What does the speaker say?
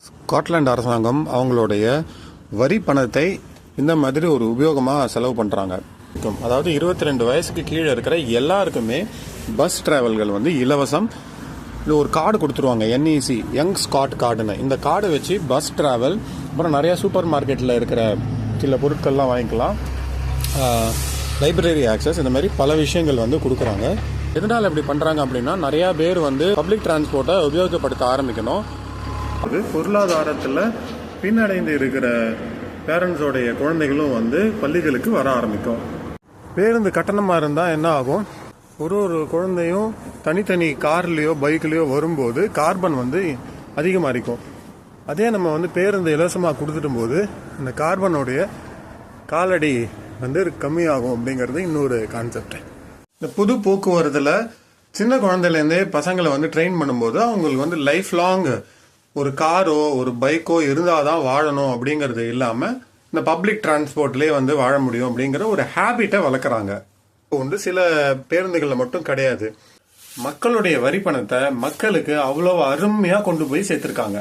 Scotland அரசாங்கம் அவங்களுடைய வரி பணத்தை இந்த மாதிரி ஒரு உபயோகமாக செலவு பண்ணுறாங்க. அதாவது 22 வயசுக்கு கீழே இருக்கிற எல்லாருக்குமே பஸ் டிராவல்கள் வந்து இலவசம். இது ஒரு கார்டு கொடுத்துருவாங்க, NEC யங் ஸ்காட் கார்டுன்னு. இந்த கார்டை வச்சு பஸ் டிராவல், அப்புறம் நிறையா சூப்பர் மார்க்கெட்டில் இருக்கிற சில பொருட்கள்லாம் வாங்கிக்கலாம், லைப்ரரி ஆக்சஸ், இந்த மாதிரி பல விஷயங்கள் வந்து கொடுக்குறாங்க. எதனால் இப்படி பண்ணுறாங்க அப்படின்னா, நிறையா பேர் வந்து பப்ளிக் டிரான்ஸ்போர்ட்டை உபயோகப்படுத்த ஆரம்பிக்கணும். அது பொருளாதாரத்தில் பின்னடைந்து இருக்கிற பேரண்ட்ஸோடைய குழந்தைகளும் வந்து பள்ளிகளுக்கு வர ஆரம்பிக்கும். பேருந்து கட்டணமாக இருந்தால் என்ன ஆகும், ஒரு குழந்தையும் தனித்தனி கார்லேயோ பைக்லேயோ வரும்போது கார்பன் வந்து அதிகமாக இருக்கும். அதே நம்ம வந்து பேருந்து இலவசமாக கொடுத்துட்டும் போது இந்த கார்பனுடைய காலடி வந்து கம்மியாகும் அப்படிங்கிறது இன்னொரு கான்செப்ட். இந்த புது போக்குவரத்தில் சின்ன குழந்தையிலேருந்தே பசங்களை வந்து ட்ரெயின் பண்ணும்போது அவங்களுக்கு வந்து லைஃப் லாங் ஒரு காரோ ஒரு பைக்கோ இருந்தால் தான் வாழணும் அப்படிங்கிறது இல்லாமல் இந்த பப்ளிக் டிரான்ஸ்போர்ட்லேயே வந்து வாழ முடியும் அப்படிங்கிற ஒரு ஹேபிட்டை வளர்க்குறாங்க. வந்து சில பேருந்துகளில் மட்டும் கிடையாது, மக்களுடைய வரி பணத்தை மக்களுக்கு அவ்வளோ அருமையாக கொண்டு போய் சேர்த்துருக்காங்க.